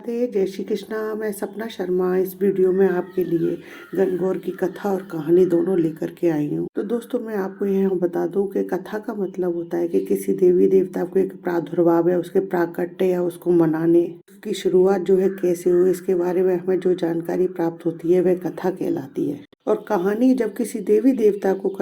जय श्री कृष्णा। मैं सपना शर्मा इस वीडियो में आपके लिए गणगौर की कथा और कहानी दोनों लेकर के आई हूँ। तो दोस्तों, मैं आपको यहाँ बता दूं कि कथा का मतलब होता है कि किसी देवी देवता को एक प्रादुर्भाव है, उसके प्राकट्य या उसको मनाने की शुरुआत जो है कैसे हुई, इसके बारे में हमें जो जानकारी प्राप्त होती है वह कथा कहलाती है। और कहानी जब किसी देवी देवता को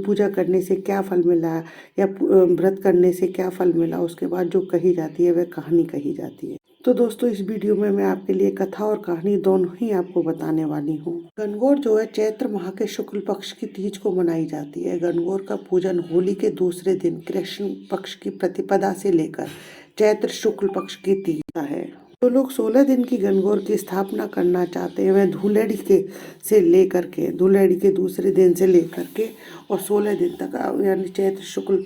पूजा करने से क्या फल मिला या व्रत करने से क्या फल मिला, उसके बाद जो कही जाती है वह कहानी कही जाती है। तो दोस्तों, इस वीडियो में मैं आपके लिए कथा और कहानी दोनों ही आपको बताने वाली हूँ। गणगौर जो है चैत्र माह के शुक्ल पक्ष की तीज को मनाई जाती है। गणगौर का पूजन होली के दूसरे दिन कृष्ण पक्ष की प्रतिपदा से लेकर चैत्र शुक्ल पक्ष की तीज है। जो लोग 16 दिन की गणगौर की स्थापना करना चाहते हैं वह धूलेड़ी के दूसरे दिन से लेकर के और 16 दिन तक यानी चैत्र शुक्ल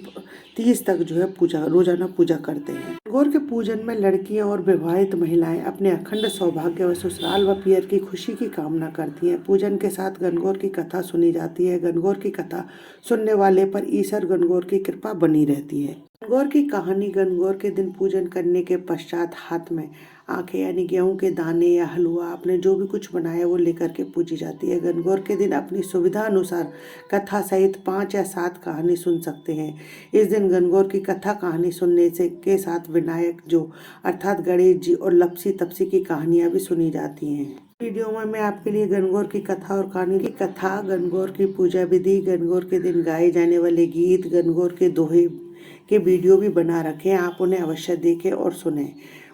तीज तक जो है रोजाना पूजा करते हैं। गणगौर के पूजन में लड़कियां और विवाहित महिलाएं अपने अखंड सौभाग्य व ससुराल व पियर की खुशी की कामना करती हैं। पूजन के साथ गणगौर की कथा सुनी जाती है। गणगौर की कथा सुनने वाले पर ईश्वर गणगौर की कृपा बनी रहती है। गणगौर की कहानी। गणगौर के दिन पूजन करने के पश्चात हाथ में आंखें यानी गेहूं के दाने या हलवा आपने जो भी कुछ बनाया वो लेकर के पूजी जाती है। गणगौर के दिन अपनी सुविधा अनुसार कथा सहित 5 या 7 कहानी सुन सकते हैं। इस दिन गणगौर की कथा कहानी सुनने से के साथ विनायक जो अर्थात गणेश जी और लपसी तपसी की कहानियां भी सुनी जाती हैं। वीडियो में मैं आपके लिए गणगौर की कथा और कहानी की कथा, गणगौर की पूजा विधि, गणगौर के दिन गाए जाने वाले गीत, गणगौर के दोहे के वीडियो भी बना रखे हैं। आप उन्हें अवश्य देखें और सुने।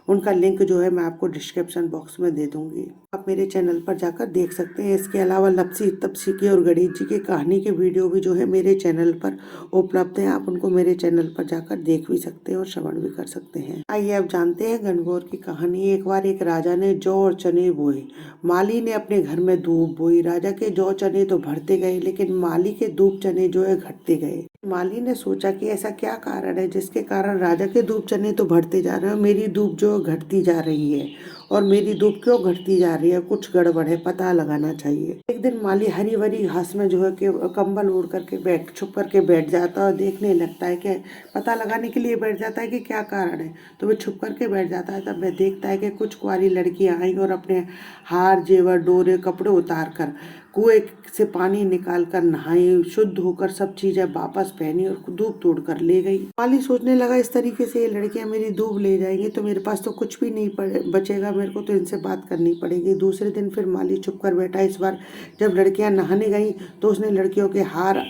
उनका लिंक जो है मैं आपको डिस्क्रिप्शन बॉक्स में दे दूंगी, आप मेरे चैनल पर जाकर देख सकते हैं। इसके अलावा लपसी तपसी की और गणेश जी की कहानी के वीडियो भी जो है मेरे चैनल पर उपलब्ध है। आप उनको मेरे चैनल पर जाकर देख भी सकते हैं और श्रवण भी कर सकते हैं। आइए अब जानते हैं गणगौर की कहानी। एक बार एक राजा ने जौ और चने बोए। माली ने अपने घर में दूब बोई। राजा के जौ चने तो बढ़ते गए लेकिन माली के दूब चने जो है घटते गए। माली ने सोचा कि ऐसा क्या कारण है जिसके कारण राजा के दूब चने तो बढ़ते जा रहे हैं, मेरी दूब जो घटती जा रही है। और मेरी धूप क्यों घटती जा रही है, कुछ गड़बड़ है, पता लगाना चाहिए। एक दिन माली हरी भरी घास में जो है कि कंबल ओढ़ करके छुप करके बैठ जाता है और देखने लगता है कि पता लगाने के लिए बैठ जाता है कि क्या कारण है। तो वह छुप करके बैठ जाता है। तब वह देखता है कि कुछ कुंवारी लड़कियां आई और अपने हार जेवर डोरे कपड़े उतार कर कुएं से पानी निकाल कर नहाई, शुद्ध होकर सब चीजें वापस पहनी और दूब तोड़ कर ले गई। माली सोचने लगा इस तरीके से ये लड़कियां मेरी दूब ले जाएंगी तो मेरे पास तो कुछ भी नहीं बचेगा, मेरे को तो इनसे बात करनी पड़ेगी। दूसरे दिन फिर माली छुप कर बैठा। इस बार जब लड़कियां नहाने गई तो उसने लड़कियों के हार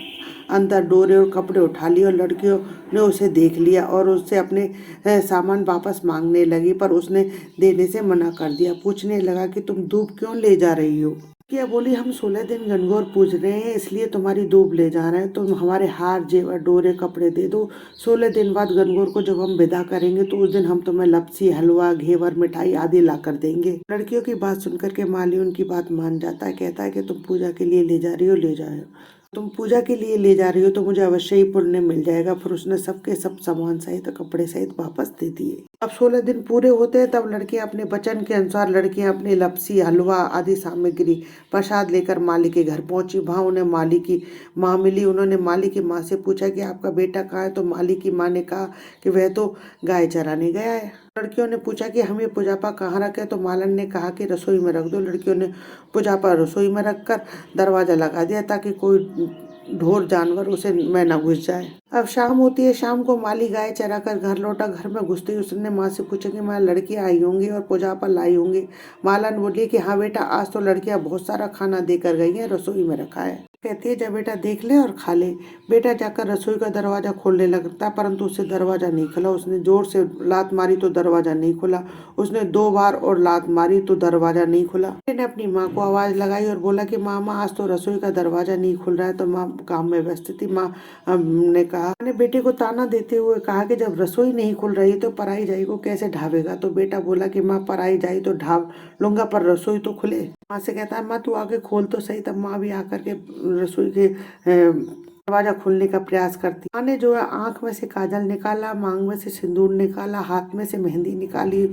अंदर डोरे और कपड़े उठा लिए और लड़कियों ने उसे देख लिया और उससे अपने सामान वापस मांगने लगी, पर उसने देने से मना कर दिया। पूछने लगा कि तुम दूब क्यों ले जा रही हो। क्या बोली, हम 16 दिन गणगौर पूज रहे हैं इसलिए तुम्हारी दूब ले जा रहे हैं। तुम हमारे हार जेवर डोरे कपड़े दे दो। 16 दिन बाद गणगौर को जब हम विदा करेंगे तो उस दिन हम तुम्हें लपसी हलवा घेवर मिठाई आदि ला कर देंगे। लड़कियों की बात सुनकर के माली उनकी बात मान जाता है। कहता है कि तुम पूजा के लिए ले जा रही हो, ले जाओ। तुम पूजा के लिए ले जा रही हो तो मुझे अवश्य ही पुण्य मिल जाएगा। फिर उसने सबके सब सामान सहित कपड़े सहित वापस दे दिए। अब 16 दिन पूरे होते हैं तब लड़कियां अपने वचन के अनुसार अपने लपसी हलवा आदि सामग्री प्रसाद लेकर माली के घर पहुंची। वहां उन्हें माली की माँ मिली। उन्होंने माली की माँ से पूछा कि आपका बेटा कहाँ है। तो माली की माँ ने कहा कि वह तो गाय चराने गया है। लड़कियों ने पूछा कि हम ये पुजापा कहाँ रखे। तो मालन ने कहा कि रसोई में रख दो। लड़कियों ने पुजापा रसोई में रखकर दरवाजा लगा दिया ताकि कोई ढोर जानवर उसे में न घुस जाए। अब शाम होती है। शाम को माली गाय चरा कर घर लौटा। घर में घुसते ही उसने माँ से पूछा कि माँ लड़कियां आई होंगी और पुजापा लाई होंगी। मालन बोली कि हाँ बेटा, आज तो लड़कियां बहुत सारा खाना देकर गई हैं, रसोई में रखा है। कहती है जा बेटा देख ले और खा ले। बेटा जाकर रसोई का दरवाजा खोलने लगता परंतु उससे दरवाजा नहीं खुला। उसने जोर से लात मारी तो दरवाजा नहीं खुला। उसने 2 बार और लात मारी तो दरवाजा नहीं खुला। ने अपनी माँ को आवाज लगाई और बोला कि माँ आज तो रसोई का दरवाजा नहीं खुल रहा है। तो माँ काम में व्यस्त थी। माँ ने कहा, ने बेटे को ताना देते हुए कहा कि जब रसोई नहीं खुल रही तो पराई जाई को कैसे ढाबेगा। तो बेटा बोला कि माँ पराई जाई तो ढाब लूंगा पर रसोई तो खुले। माँ से कहता है माँ तू आगे खोल तो सही। तब माँ भी आकर के रसोई के दरवाजा खोलने का प्रयास करती। माँ ने जो है आंख में से काजल निकाला, मांग में से सिंदूर निकाला, हाथ में से मेहंदी निकाली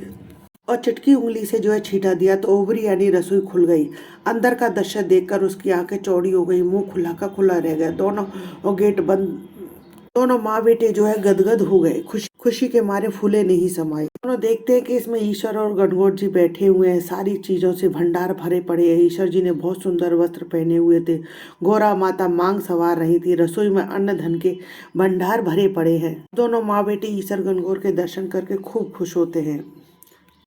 और चुटकी उंगली से जो है छींटा दिया तो ओवरी यानी रसोई खुल गई। अंदर का दृश्य देखकर उसकी आंखें चौड़ी हो गई, मुंह खुला का खुला रह गया। दोनों गेट बंद। दोनों माँ बेटे जो है गदगद हो गए, खुशी के मारे फूले नहीं समाये। दोनों देखते हैं कि इसमें ईश्वर और गणगौर जी बैठे हुए हैं, सारी चीजों से भंडार भरे पड़े हैं। ईश्वर जी ने बहुत सुंदर वस्त्र पहने हुए थे, गौरा माता मांग सवार रही थी, रसोई में अन्न धन के भंडार भरे पड़े हैं। दोनों माँ बेटी ईश्वर गणगौर के दर्शन करके खूब खुश होते हैं।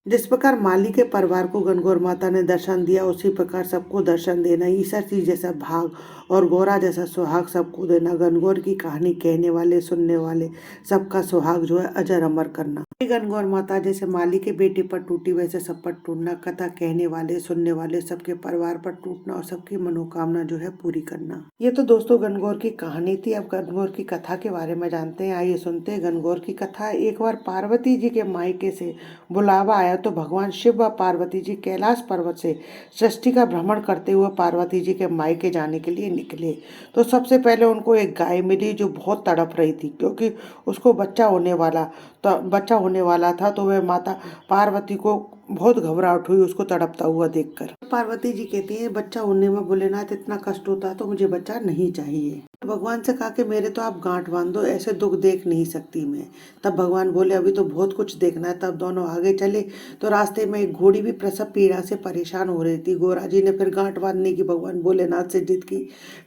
जिस प्रकार माली के परिवार को गणगौर माता ने दर्शन दिया, उसी प्रकार सबको दर्शन देना, ईश्वर जी जैसा भाग और गौरा जैसा सुहाग सबको देना, गणगौर की कहानी कहने वाले सुनने वाले सबका सुहाग जो है अजर अमर करना। गणगौर माता जैसे माली के बेटे पर टूटी वैसे सब पर टूटना, कथा कहने वाले सुनने वाले सबके परिवार पर टूटना और सबकी मनोकामना जो है पूरी करना। ये तो दोस्तों गणगौर की कहानी थी। अब गणगौर की कथा के बारे में जानते हैं। आइए सुनते हैं गणगौर की कथा। एक बार पार्वती जी के मायके से बुलावा आया तो भगवान शिव व पार्वती जी कैलाश पर्वत से सृष्टि का भ्रमण करते हुए पार्वती जी के मायके जाने के लिए निकले। तो सबसे पहले उनको एक गाय मिली जो बहुत तड़प रही थी, क्योंकि उसको बच्चा होने वाला था। तो वह माता पार्वती को बहुत घबराहट हुई उसको तड़पता हुआ देखकर। पार्वती जी कहती है, बच्चा होने में भोलेनाथ इतना कष्ट होता है तो मुझे बच्चा नहीं चाहिए। तो भगवान से कहा कि मेरे तो आप गांठ बांध दो, ऐसे दुख देख नहीं सकती मैं। तब भगवान बोले, अभी तो बहुत कुछ देखना है। तब दोनों आगे चले तो रास्ते में एक घोड़ी भी प्रसव पीड़ा से परेशान हो रही थी। गोरा जी ने फिर गांठ बांधने की भगवान भोलेनाथ से जिद की।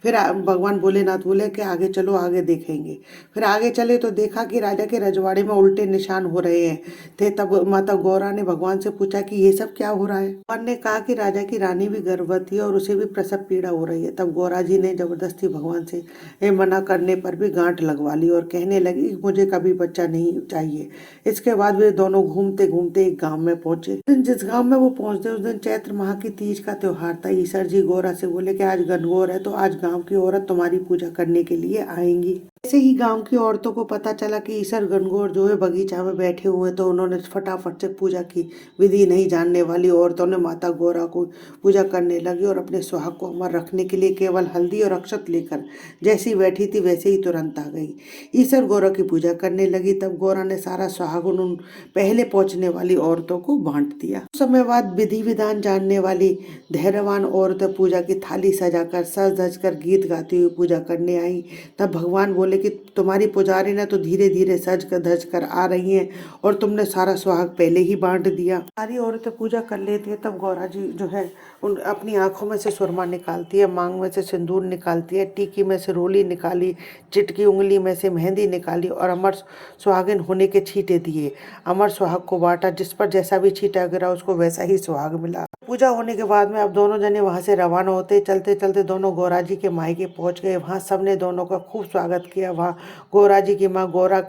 फिर भगवान भोलेनाथ बोले कि आगे चलो, आगे देखेंगे। फिर आगे चले तो देखा कि राजा के रजवाड़े में उल्टे निशान हो रहे हैं थे। तब माता गौरा ने भगवान से पूछा कि ये सब क्या हो रहा है। भगवान ने कहा कि राजा की रानी भी गर्भवती है और उसे भी प्रसव पीड़ा हो रही है। तब गौरा जी ने जबरदस्ती भगवान से मना करने पर भी गांठ लगवा ली और कहने लगी, मुझे कभी बच्चा नहीं चाहिए। इसके बाद वे दोनों घूमते घूमते एक गांव में पहुंचे। जिस गांव में वो पहुंचते उस दिन चैत्र माह की तीज का त्योहार था। ईश्वर जी गौरा से बोले कि आज गणगौर है तो आज गांव की औरत तुम्हारी पूजा करने के लिए आएंगी। ऐसे ही गांव की औरतों को पता चला कि ईश्वर गणगौर जो है बगीचा में बैठे हुए, तो उन्होंने फटाफट से पूजा की। विधि नहीं जानने वाली औरतों ने माता गौरा को पूजा करने लगी और अपने सुहाग को अमर रखने के लिए केवल हल्दी और अक्षत लेकर जैसी बैठी थी वैसे ही तुरंत आ गई। ईश्वर गौरा की पूजा करने लगी। तब गौरा ने सारा सुहाग उन पहले पहुंचने वाली औरतों को बांट दिया। कुछ समय बाद विधि विधान जानने वाली धैर्यवान औरतें पूजा की थाली सजाकर सज धज कर गीत गाती हुई पूजा करने आई। तब भगवान बोले कि तुम्हारी पुजारी ने तो धीरे धीरे सज कर धज कर आ रही हैं और तुमने सारा सुहाग पहले ही बांट दिया। सारी औरतें पूजा कर लेती है। तब गौरा जी जो है उन अपनी आंखों में से सुरमा निकालती है, मांग में से सिंदूर निकालती है, टीकी में से रोली निकाली, चिटकी उंगली में से मेहंदी निकाली और अमर सुहागिन होने के छींटे दिए। अमर सुहाग को बांटा, जिस पर जैसा भी छींटा गिरा उसको वैसा ही सुहाग मिला। पूजा होने के बाद में अब दोनों जने वहां से रवाना होते। चलते चलते दोनों गौरा जी के मायके पहुंच गए। वहां सबने दोनों का खूब स्वागत किया। वहां गौरा जी की माँ गौरा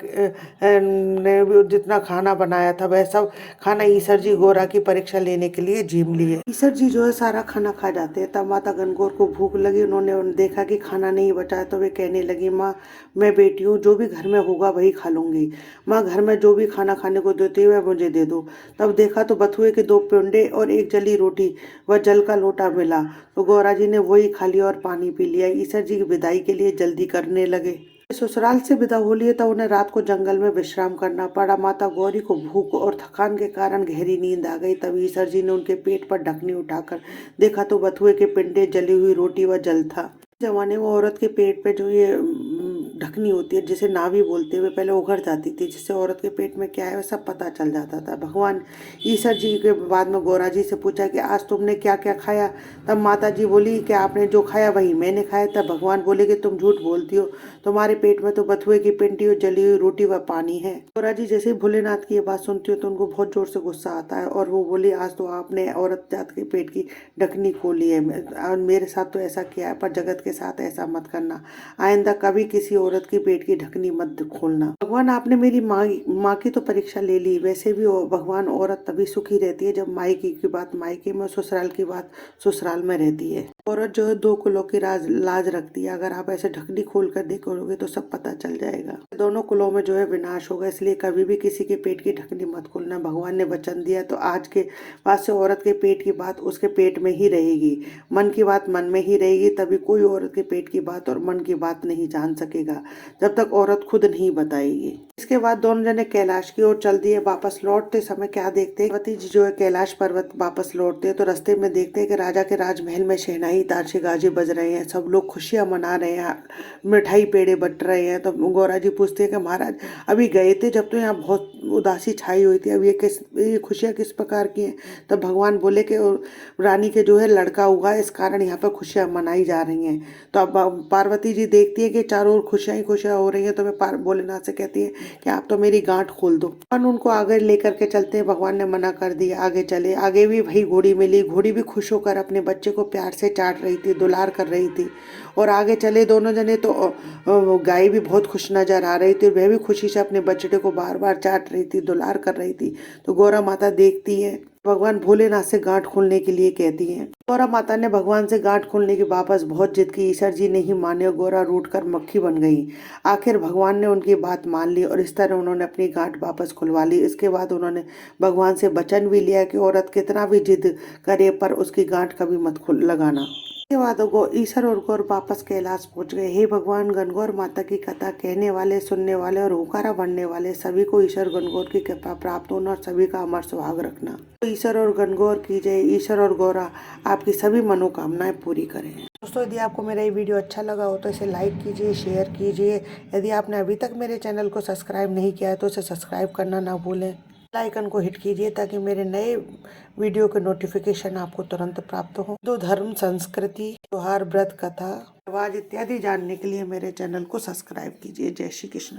ने भी जितना खाना बनाया था वह सब खाना ईश्वर जी गौरा की परीक्षा लेने के लिए झीम लिए। ईश्वर जी जो है सारा खाना खा जाते हैं। तब माता गणगौर को भूख लगी। उन्होंने देखा कि खाना नहीं बचा तो वे कहने लगी, माँ मैं बेटी हूँ, जो भी घर में होगा वही खा लूंगी। माँ घर में जो भी खाना खाने को देती है वह मुझे दे दो। तब देखा तो बथुए के 2 पिंडे और एक जली रोटी व जल का लोटा मिला। तो गौरा जी ने वही खा लिया और पानी पी लिया। ईश्वर जी की विदाई के लिए जल्दी करने लगे। ससुराल से विदा हो लिए तो उन्हें रात को जंगल में विश्राम करना पड़ा। माता गौरी को भूख और थकान के कारण गहरी नींद आ गई। तब ईश्वर जी ने उनके पेट पर ढकनी उठाकर देखा तो बथुए के पिंडे, जली हुई रोटी व जल था। जमाने में औरत के पेट पे जो ये ढकनी होती है जिसे नाभि बोलते हुए पहले उघड़ जाती थी, जिससे औरत के पेट में क्या है वह सब पता चल जाता था। भगवान ईश्वर जी के बाद में गौरा जी से पूछा कि आज तुमने क्या क्या खाया। तब माता जी बोली कि आपने जो खाया वही मैंने खाया। तब भगवान बोले कि तुम झूठ बोलती हो, तुम्हारे पेट में तो बथुए की पिंडी और जली हुई रोटी व पानी है। गौरा जी जैसे ही भोलेनाथ की ये बात सुनती हो तो उनको बहुत जोर से गुस्सा आता है और वो बोली, आज तो आपने औरत जात के पेट की ढकनी खोली है और मेरे साथ तो ऐसा किया है, पर जगत के साथ ऐसा मत करना। आइंदा कभी किसी औरत की पेट की ढकनी मत खोलना। भगवान आपने मेरी माँ की तो परीक्षा ले ली। वैसे भी भगवान औरत तभी सुखी रहती है जब मायके की बात मायके में, ससुराल की बात ससुराल में रहती है। औरत जो है 2 कुलों की लाज रखती है। अगर आप ऐसे ढकनी खोल कर देखोगे तो सब पता चल जाएगा। दोनों कुलों में जो है विनाश होगा, इसलिए कभी भी किसी के पेट की ढकनी मत खोलना। भगवान ने वचन दिया तो आज के बाद से औरत के पेट की बात उसके पेट में ही रहेगी, मन की बात मन में ही रहेगी। तभी कोई औरत के पेट की बात और मन की बात नहीं जान सकेगा। रहेगा जब तक औरत खुद नहीं बताएगी। इसके बाद दोनों जने कैलाश की ओर चल दिए। वापस लौटते समय क्या देखते हैं, पार्वती जी जो है कैलाश पर्वत वापस लौटते हैं तो रास्ते में देखते हैं कि राजा के राजमहल में शहनाई ताशे गाजे बज रहे हैं, सब लोग खुशियां मना रहे हैं, मिठाई पेड़े बट रहे हैं। तो गौरा जी पूछते हैं कि महाराज अभी गए थे जब तो यहाँ बहुत उदासी छाई हुई थी, अब ये खुशियाँ किस प्रकार की हैं। तब भगवान बोले कि रानी के जो है लड़का हुआ है, इस कारण यहाँ पर खुशियाँ मनाई जा रही हैं। तो अब पार्वती जी देखती है कि चारों ओर खुशियाँ ही खुशियाँ हो रही हैं तो वे भोलेनाथ से कहती है कि आप तो मेरी गांठ खोल दो। भगवान उनको आगे लेकर के चलते हैं। भगवान ने मना कर दिया, आगे चले। आगे भी वही घोड़ी मिली। घोड़ी भी खुश होकर अपने बच्चे को प्यार से चाट रही थी, दुलार कर रही थी। और आगे चले दोनों जने तो गाय भी बहुत खुश नजर आ रही थी, वह भी खुशी से अपने बछड़े को बार बार चाट रही थी, दुलार कर रही थी। तो गौरा माता देखती है, भगवान भोलेनाथ से गांठ खोलने के लिए कहती हैं। गौरा माता ने भगवान से गांठ खोलने की वापस बहुत जिद की। ईश्वर जी नहीं माने, गौरा रूठ कर मक्खी बन गई। आखिर भगवान ने उनकी बात मान ली और इस तरह उन्होंने अपनी गांठ वापस खुलवा ली। इसके बाद उन्होंने भगवान से वचन भी लिया कि औरत कितना भी जिद करे पर उसकी गांठ कभी मत लगाना। इसके बाद ईश्वर और गौर वापस कैलाश पहुंच गए। हे भगवान, गणगौर माता की कथा कहने वाले, सुनने वाले और हुकारा बनने वाले सभी को ईश्वर गणगौर की कृपा प्राप्त होना और सभी का अमर सुहाग रखना। तो ईश्वर और गणगौर की जय। ईश्वर और गौरा आपकी सभी मनोकामनाएं पूरी करें। दोस्तों, यदि आपको मेरा ये वीडियो अच्छा लगा हो तो इसे लाइक कीजिए, शेयर कीजिए। यदि आपने अभी तक मेरे चैनल को सब्सक्राइब नहीं किया है तो इसे सब्सक्राइब करना ना भूलें। बेल आइकन को हिट कीजिए ताकि मेरे नए वीडियो के नोटिफिकेशन आपको तुरंत प्राप्त हो। हिंदू धर्म, संस्कृति, त्योहार, व्रत, कथा, रिवाज इत्यादि जानने के लिए मेरे चैनल को सब्सक्राइब कीजिए। जय श्री कृष्ण।